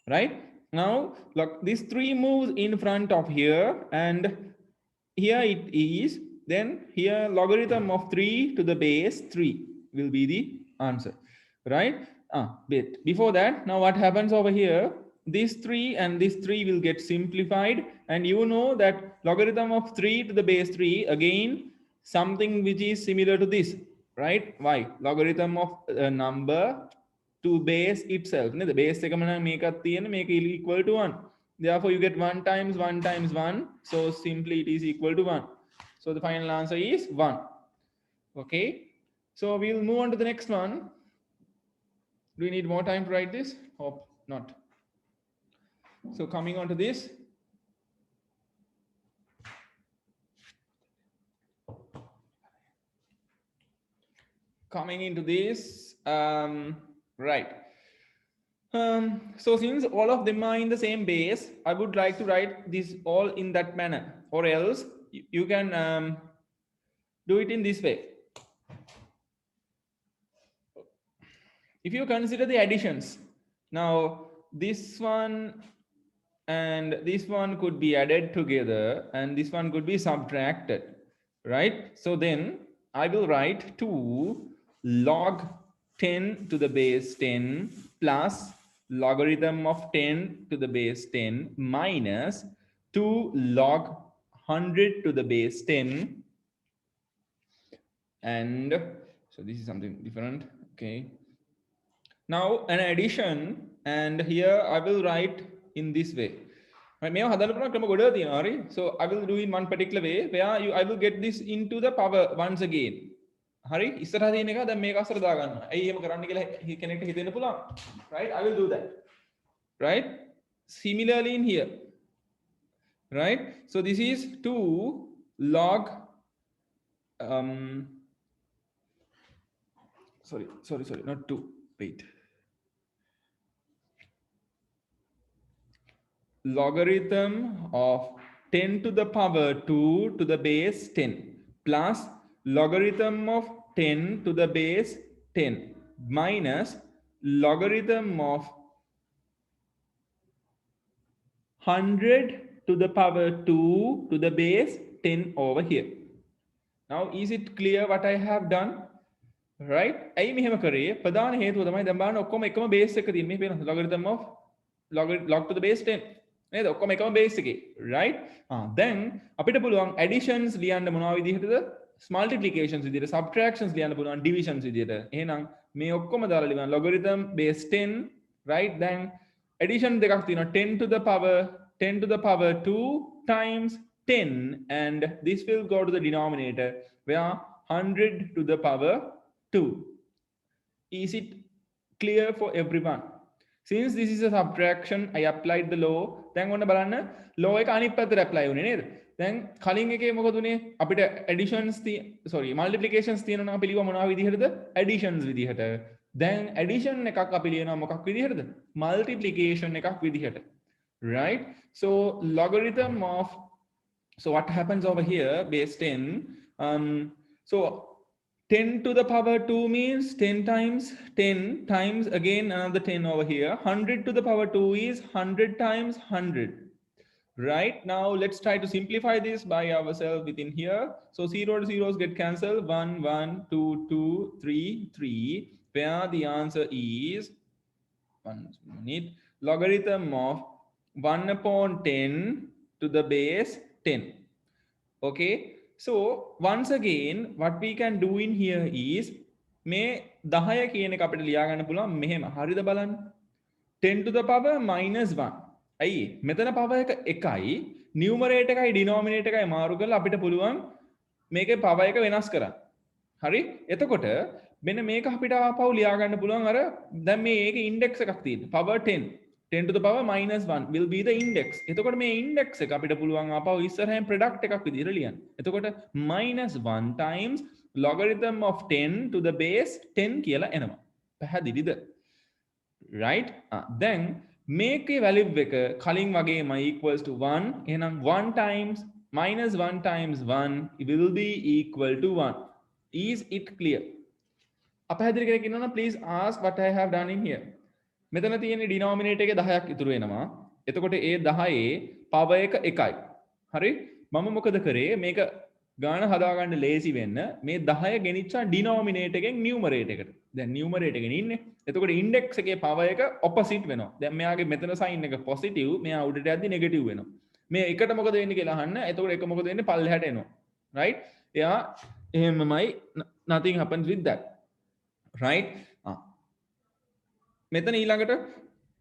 right? Now look, these 3 moves in front of here, and here it is. Then here logarithm of 3 to the base 3 will be the answer, right? But before that, now what happens over here? This 3 and this 3 will get simplified, and you know that logarithm of 3 to the base 3 again something which is similar to this, right? Why? Logarithm of a number to base itself. The base එකම නම් මේකත් තියෙන මේක equal to 1. Therefore you get 1 times 1 times 1. So simply it is equal to 1. So the final answer is 1. Okay. So we'll move on to the next one. Do we need more time to write this? Hope not. So coming on to this. Coming into this, right. So since all of them are in the same base, I would like to write this all in that manner, or else you can do it in this way. If you consider the additions, now this one and this one could be added together and this one could be subtracted, right? So then I will write 2 log 10 to the base 10 plus logarithm of 10 to the base 10 minus 2 log 100 to the base 10. And so this is something different. Okay. Now an addition, and here I will write in this way. So I will do in one particular way where I will get this into the power once again. Hari, ඉස්සරහ තියෙන එක දැන් මේක අස්සට දාගන්න. ඇයි එහෙම කරන්න කියලා කෙනෙක්ට හිතෙන්න පුළුවන්. Right? I will do that. Right? Similarly in here. Right? So this is 2 log sorry, not 2. Wait. Logarithm of 10 to the power 2 to the base 10 plus logarithm of 10 to the base 10 minus logarithm of 100 to the power 2 to the base 10 over here. Now is it clear what I have done? Right? ඇයි මෙහෙම කරේ? ප්‍රධාන හේතුව තමයි දැන් බලන්න ඔක්කොම එකම බේස් එක තියෙන. මේ පේනවා logarithm of log to the base 10. නේද? ඔක්කොම එකම බේස් එකේ. Right? Then අපිට පුළුවන් additions ලියන්න මොනවා විදිහටද? multiplications විදිහට, subtractions ලියන්න පුළුවන් divisions විදිහට. එහෙනම් මේ ඔක්කොම දාලා ලියන්න logarithm base 10, right? Then addition දෙකක් තියෙනවා 10 to the power 2 times 10, and this will go to the denominator where 100 to the power 2. Is it clear for everyone? Since this is a subtraction, I applied the law. Then ඔන්න බලන්න law එක අනිත් පැත්තට apply වුණේ නේද? දැන් කලින් එකේ මොකද උනේ? අපිට additions multiplications තියෙනවා නම් අපි ලියුවා මොනවා විදිහටද? additions විදිහට. දැන් addition එකක් අපි ලියනවා මොකක් විදිහටද? multiplication එකක් විදිහට. Right? So logarithm of, so what happens over here, base 10, so 10 to the power 2 means 10 times 10 times again another 10 over here. 100 to the power 2 is 100 times 100. Right? Now let's try to simplify this by ourselves within here. So 0 to zeros get cancelled. 1, 1, 2, 2, 3, 3. Where the answer is 1 minute. Logarithm of 1 upon 10 to the base 10. Okay. So once again, what we can do in here is මේ 10 කියන එක අපිට ලියා ගන්න පුළුවන් මෙහෙම. හරිද බලන්න? 10 to the power minus 1. ඇයි? මෙතන power එක එකයි, numerator එකයි denominator එකයි මාරු කරලා අපිට පුළුවන් මේකේ power එක වෙනස් කරන්න. හරි? එතකොට මෙන්න මේක අපිට ආපහු ලියා ගන්න පුළුවන් අර දැන් මේ ඒකේ index එකක් තියෙනවා. power 10. 10 to the power minus 1 will be the index. එතකොට මේ index එක අපිට පුළුවන් ආපහු ඉස්සරහින් product එකක් විදිහට ලියන්න. එතකොට minus 1 times logarithm of 10 to the base 10 කියලා එනවා. පැහැදිලිද? Right? Then මේකේ value එක කලින් වගේම equals to 1. එහෙනම් 1 times minus 1 times 1 will be equal to 1. Is it clear? අපහැදිලි කෙනෙක් ඉන්නවනම් please ask what I have done in here. මෙතන තියෙන ඩිනෝමිනේටර් එකේ 10ක් ඉතුරු වෙනවා. එතකොට ඒ 10 පවර් එක 1යි. හරි? මම මොකද කරේ මේක ගාන හදාගන්න ලේසි වෙන්න මේ 10 ගෙනිච්චා ඩිනෝමිනේටර් එකෙන් නියුමරේටර් එකට. දැන් නියුමරේටර් එකේ ඉන්නේ. එතකොට ඉන්ඩෙක්ස් එකේ පවර් එක ඔපොසිට් වෙනවා. දැන් මෙයාගේ මෙතන සයින් එක පොසිටිව්, මෙයා උඩට යද්දි නෙගටිව් වෙනවා. මේ එකට මොකද වෙන්නේ කියලා අහන්න. එතකොට එක මොකද වෙන්නේ පල්ලෙහාට එනවා. right? එයා එහෙමමයි nothing happens with that. right? මෙතන ඊළඟට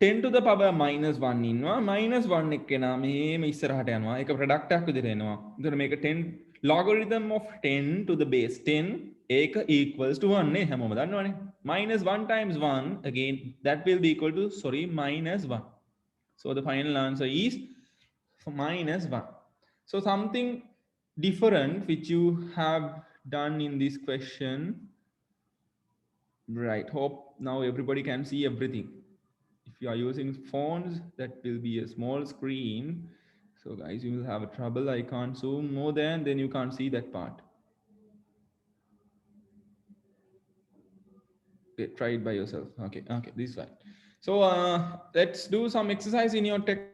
10 to the power minus 1 ඉන්නවා. minus 1 එක්කෙනා මෙහෙම ඉස්සරහට යනවා. ඒක ප්‍රොඩක්ට් එකක් විදිහට එනවා. එතකොට මේක 10 logarithm of 10 to the base 10 ඒක equals to 1 නේ හැමෝම දන්නවනේ. minus 1 times 1 again that will be equal to minus 1. So the final answer is minus 1. So something different which you have done in this question. Right, hope now everybody can see everything. If you are using phones, that will be a small screen. So guys, you will have a trouble. I can't zoom more than, then you can't see that part. Okay, try it by yourself. Okay, this is fine. So let's do some exercise in your text.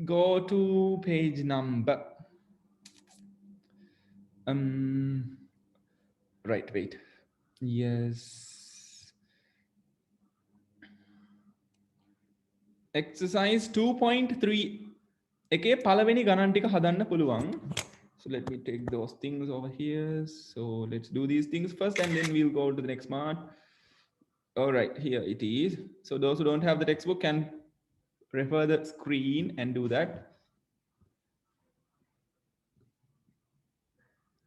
Go to page number. Right, wait. Yes. Exercise 2.3 එකේ පළවෙනි ගණන් ටික හදන්න පුළුවන්. So let me take those things over here. So let's do these things first and then we'll go to the next part. All right, here it is. So those who don't have the textbook can refer the screen and do that.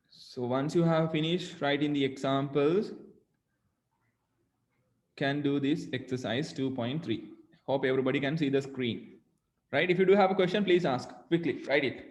So once you have finished writing the examples, can do this exercise 2.3. Hope everybody can see the screen. Right? If you do have a question, please ask quickly. Write it.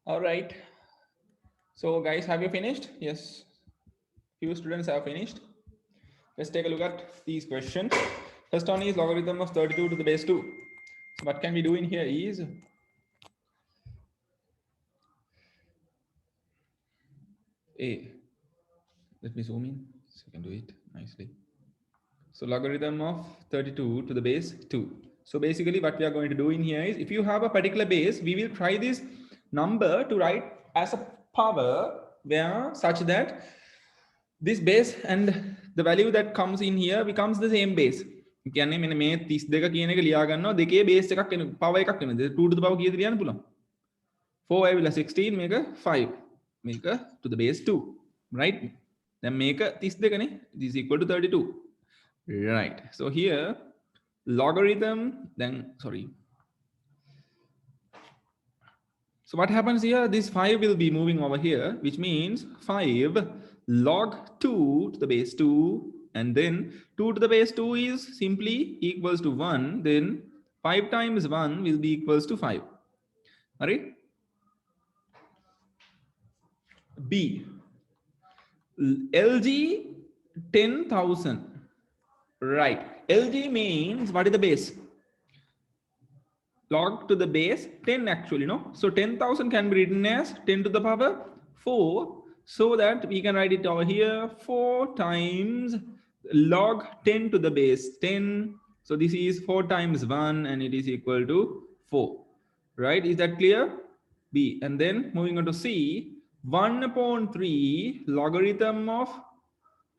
All right. So guys, have you finished? Yes. Few students have finished. Let's take a look at these questions. First one is logarithm of 32 to the base 2. So what can we do in here is A. Let me zoom in so you can do it nicely. So logarithm of 32 to the base 2. So basically what we are going to do in here is if you have a particular base, we will try this number to write as a power where such that this base and the value that comes in here becomes the same base. කියන්නේ මෙන්න මේ 32 කියන එක ලියා ගන්නවා දෙකේ base එකක් වෙන පවර් එකක් වෙනද 2 to the power කීයද ලියන්න පුළුවන් 4 ඇවිල්ලා 16 මේක 5 මේක to the base 2 right then මේක 32 නේ this is equal to 32 right so here logarithm then sorry so what happens here this 5 will be moving over here which means 5 log 2 to the base 2 and then 2 to the base 2 is simply equals to 1 then 5 times 1 will be equals to 5 all right B LG 10,000 right LG means what is the base log to the base 10 actually no so 10,000 can be written as 10 to the power 4 so that we can write it over here 4 times log 10 to the base 10 so this is 4 times 1 and it is equal to 4 right is that clear B and then moving on to C 1 upon 3 logarithm of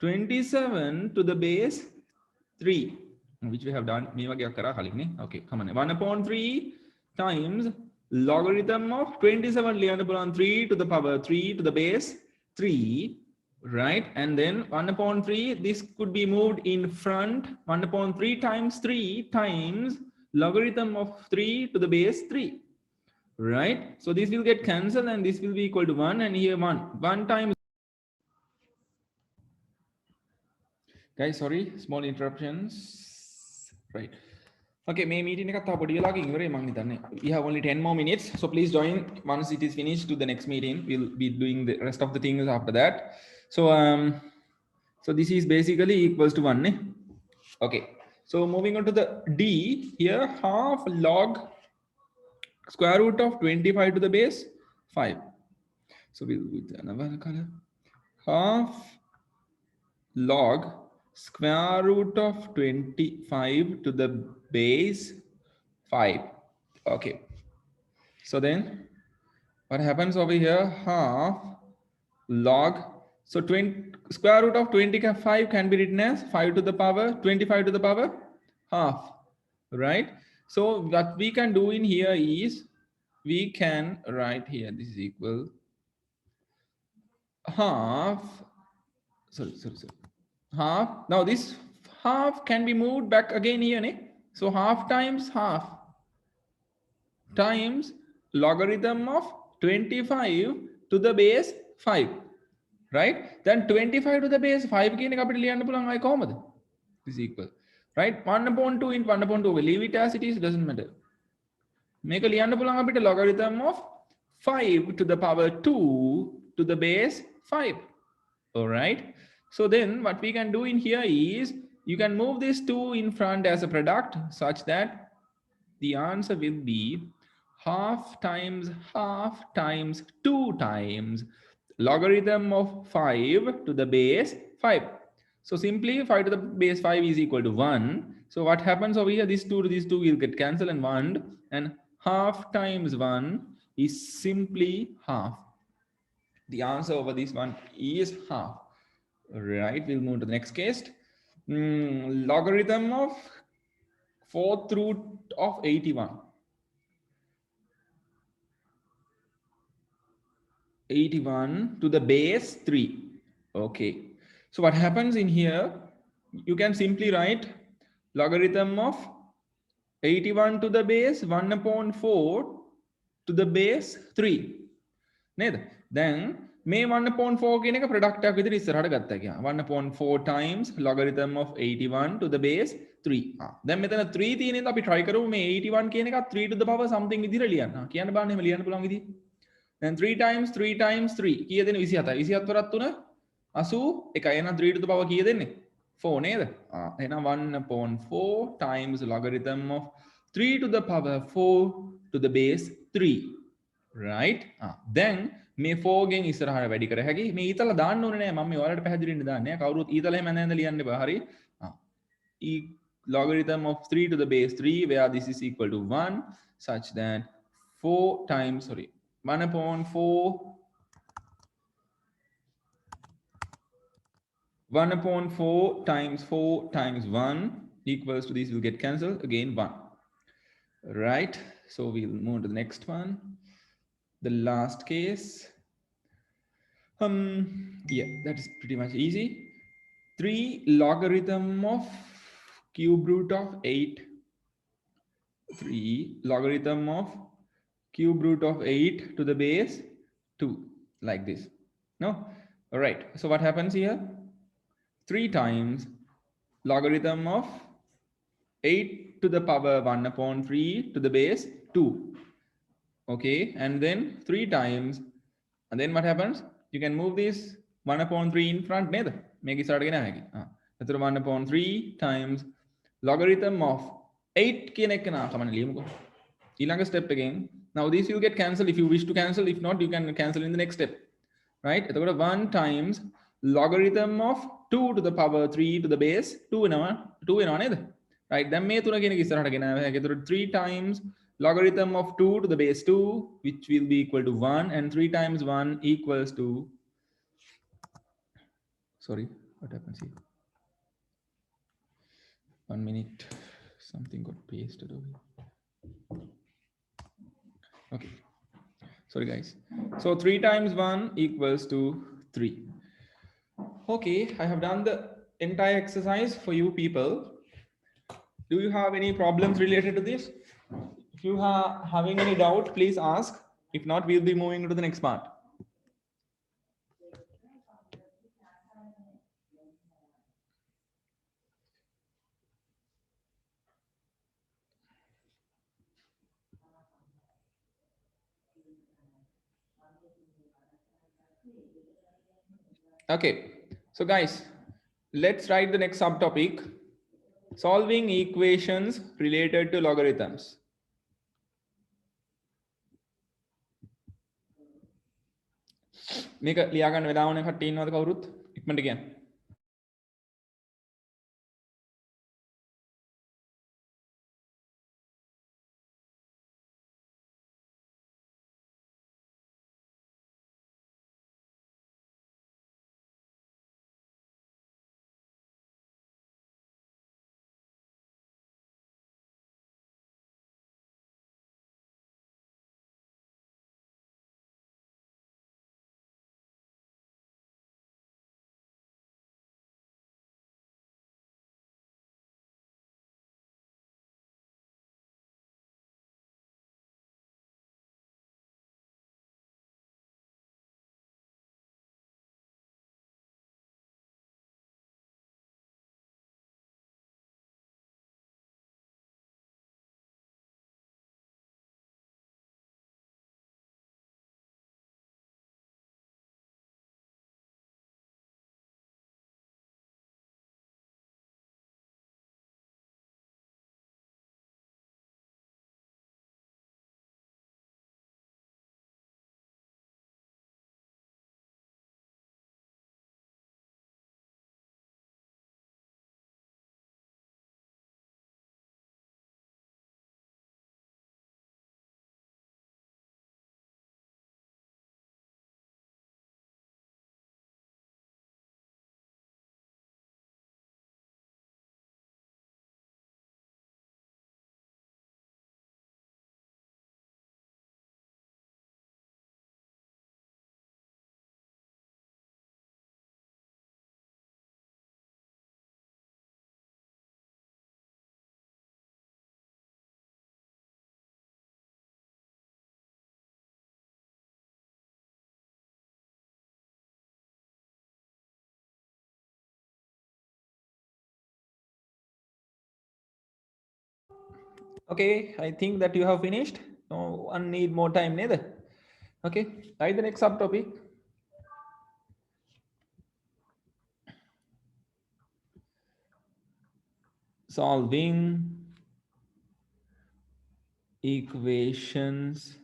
27 to the base 3 which we have done okay come on 1 upon 3 times logarithm of 27 upon 3 to the power 3 to the base 3 right and then 1 upon 3 this could be moved in front 1 upon 3 times logarithm of 3 to the base 3 right so this will get cancelled and this will be equal to 1 and here 1 times guys sorry small interruptions right okay may meeting එකත් තා පොඩි වෙලාවකින් ඉවරයි මං හිතන්නේ we have only 10 more minutes so please join once it is finished to the next meeting we'll be doing the rest of the things after that so so this is basically equals to 1 okay so moving on to the D here half log square root of 25 to the base 5 so we'll with another color half log square root of 25 to the base 5 okay so then what happens over here half log so 20 square root of 25 can be written as 5 to the power 25 to the power half right so what we can do in here is we can write here this is equal half sorry half now this half can be moved back again here so half times half times logarithm of 25 to the base 5 right then 25 to the base 5 කියන එක අපිට ලියන්න පුළුවන් අය කොහමද this is equal right 1 upon 2 into 1 upon 2 leave it as it is doesn't matter මේක ලියන්න පුළුවන් අපිට logarithm of 5 to the power 2 to the base 5 all right so then what we can do in here is you can move this 2 in front as a product such that the answer will be half times 2 times logarithm of 5 to the base 5 so simply 5 to the base 5 is equal to 1 so what happens over here this 2 to this 2 will get cancelled and 1 and half times 1 is simply half the answer over this one is half right we'll move to the next case logarithm of 4th root of 81 to the base 3 okay so what happens in here you can simply write logarithm of 81 to the base 1 upon 4 to the base 3 neda then may 1 upon 4 කියන එක product එකක් විදිහට ඉස්සරහට ගත්තා කියලා 1 upon 4 times logarithm of 81 to the base 3 දැන් මෙතන 3 තියෙන ඉඳන් අපි try කරමු මේ 81 කියන එක 3 to the power something විදිහට ලියන්න කියන්න බලන්න එහෙම ලියන්න පුළුවන් විදිහ then 3 times 3 times 3 කීයද දෙන්නේ 27යි 27 වරක් 3 81 එහෙනම් 3 to the power කීයද දෙන්නේ 4 නේද එහෙනම් 1 upon 4 times logarithm of 3 to the power 4 to the base 3 right then මේ 4 ගෙන් ඉස්සරහට වැඩි කර හැකි මේ ඊතල දාන්න ඕනේ නෑ මම මේ ඔයාලට පැහැදිලින්න දාන්නේ කවුරුත් ඊතල එහෙම නැන්ද ලියන්න එපා හරි logarithm of 3 to the base 3 where this is equal to 1 such that 4 times 1 upon 4 1 upon 4 times 1 equals to this will get cancelled again 1 right so we'll move to the next one the last case yeah that is pretty much easy 3 logarithm of cube root of 8 3 logarithm of cube root of 8 to the base 2 like this no all right so what happens here 3 times logarithm of 8 to the power 1 upon 3 to the base 2 okay and then 3 times and then what happens you can move this 1 upon 3 in front neda make it start again එතකොට 1 upon 3 times logarithm of 8 කියන එක නා කමන්න ලියමුකෝ ඊළඟ step again now this will get cancelled if you wish to cancel if not you can cancel in the next step right එතකොට 1 times logarithm of 2 to the power 3 to the base 2 වෙනවා නේද right දැන් මේ තුන කියන එක ඉස්සරහට ගෙනාව හැකියි එතකොට 3 times logarithm of 2 to the base 2 which will be equal to 1 and 3 times 1 equals to sorry what happens here 1 minute something got pasted over here okay sorry guys so 3 times 1 equals to 3 okay I have done the entire exercise for you people do you have any problems related to this if you are having any doubt please ask if not we'll be moving to the next part okay so guys let's write the next subtopic solving equations related to logarithms මේක ලියා ගන්න වෙලාව ඕනේ කට්ටිය ඉන්නවද කවුරුත් ඉක්මනට කියන්න okay I think that you have finished no one need more time neither Okay, write the next subtopic. Solving equations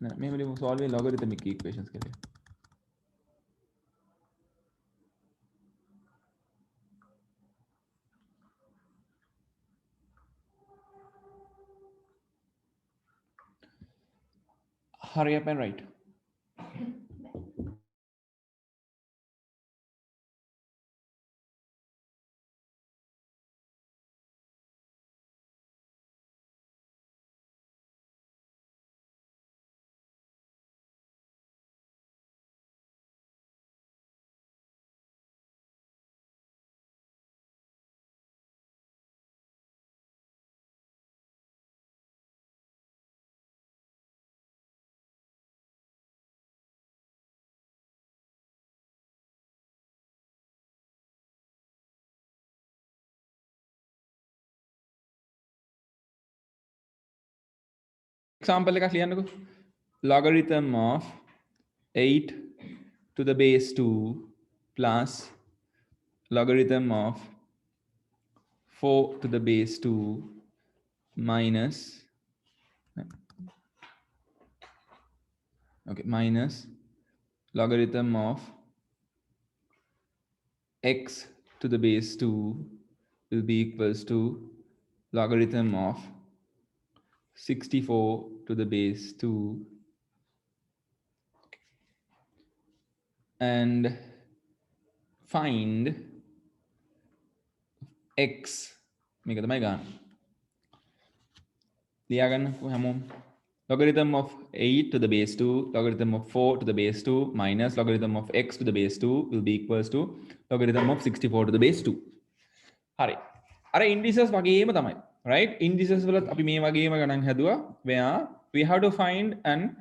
मैं solve logarithmic equations के लिए. Hurry up and write. Example එකක් ලියන්නකෝ. Logarithm of 8 to the base 2 plus logarithm of 4 to the base 2 minus minus logarithm of x to the base 2 will be equals to logarithm of 64 to the base 2 and find x මේක තමයි ගන්න. ලියාගන්න හැමෝම. Logarithm of 8 to the base 2, logarithm of 4 to the base 2 minus logarithm of x to the base 2 will be equals to logarithm of 64 to the base 2. හරි. අර indices වගේම තමයි. Right? Indices වලත් අපි මේ වගේම ගණන් හැදුවා. Where we have to find an